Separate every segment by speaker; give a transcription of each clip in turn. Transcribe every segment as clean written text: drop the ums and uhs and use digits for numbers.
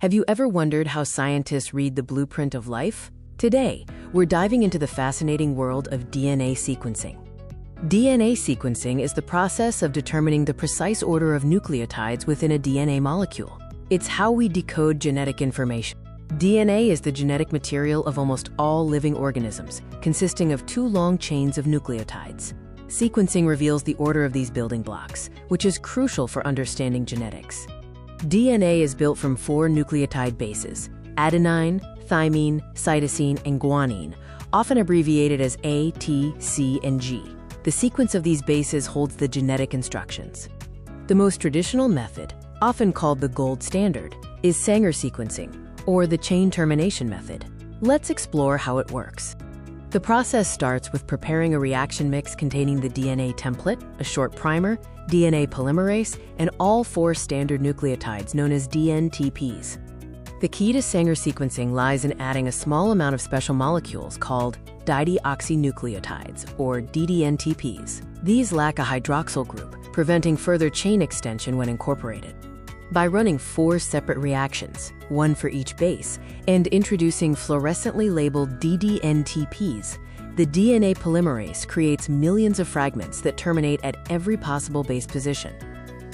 Speaker 1: Have you ever wondered how scientists read the blueprint of life? Today, we're diving into the fascinating world of DNA sequencing. DNA sequencing is the process of determining the precise order of nucleotides within a DNA molecule. It's how we decode genetic information. DNA is the genetic material of almost all living organisms, consisting of two long chains of nucleotides. Sequencing reveals the order of these building blocks, which is crucial for understanding genetics. DNA is built from 4 nucleotide bases: adenine, thymine, cytosine, and guanine, often abbreviated as A, T, C, and G. The sequence of these bases holds the genetic instructions. The most traditional method, often called the gold standard, is Sanger sequencing, or the chain termination method. Let's explore how it works. The process starts with preparing a reaction mix containing the DNA template, a short primer, DNA polymerase, and all 4 standard nucleotides known as dNTPs. The key to Sanger sequencing lies in adding a small amount of special molecules called dideoxynucleotides, or ddNTPs. These lack a hydroxyl group, preventing further chain extension when incorporated. By running 4 separate reactions, one for each base, and introducing fluorescently labeled ddNTPs, the DNA polymerase creates millions of fragments that terminate at every possible base position.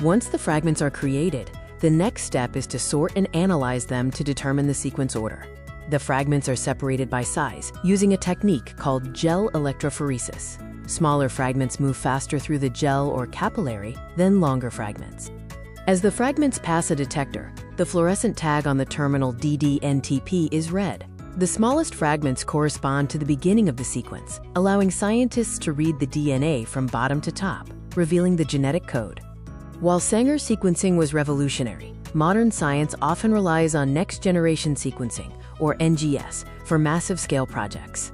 Speaker 1: Once the fragments are created, the next step is to sort and analyze them to determine the sequence order. The fragments are separated by size, using a technique called gel electrophoresis. Smaller fragments move faster through the gel or capillary than longer fragments. As the fragments pass a detector, the fluorescent tag on the terminal ddNTP is red. The smallest fragments correspond to the beginning of the sequence, allowing scientists to read the DNA from bottom to top, revealing the genetic code. While Sanger sequencing was revolutionary, modern science often relies on next-generation sequencing, or NGS, for massive-scale projects.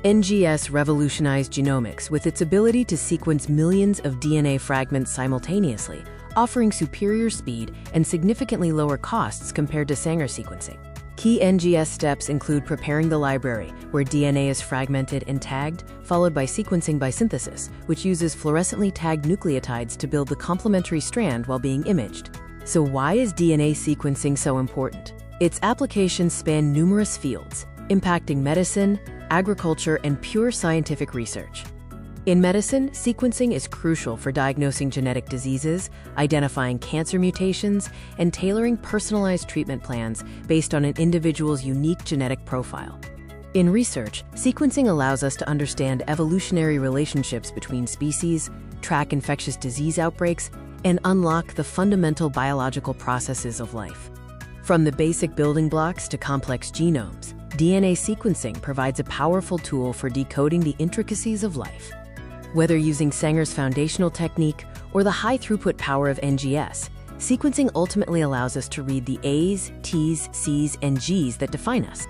Speaker 1: NGS revolutionized genomics with its ability to sequence millions of DNA fragments simultaneously, offering superior speed and significantly lower costs compared to Sanger sequencing. Key NGS steps include preparing the library, where DNA is fragmented and tagged, followed by sequencing by synthesis, which uses fluorescently tagged nucleotides to build the complementary strand while being imaged. So why is DNA sequencing so important? Its applications span numerous fields, impacting medicine, agriculture, and pure scientific research. In medicine, sequencing is crucial for diagnosing genetic diseases, identifying cancer mutations, and tailoring personalized treatment plans based on an individual's unique genetic profile. In research, sequencing allows us to understand evolutionary relationships between species, track infectious disease outbreaks, and unlock the fundamental biological processes of life. From the basic building blocks to complex genomes, DNA sequencing provides a powerful tool for decoding the intricacies of life. Whether using Sanger's foundational technique or the high-throughput power of NGS, sequencing ultimately allows us to read the A's, T's, C's, and G's that define us.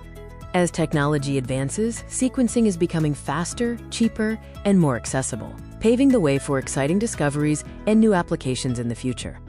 Speaker 1: As technology advances, sequencing is becoming faster, cheaper, and more accessible, paving the way for exciting discoveries and new applications in the future.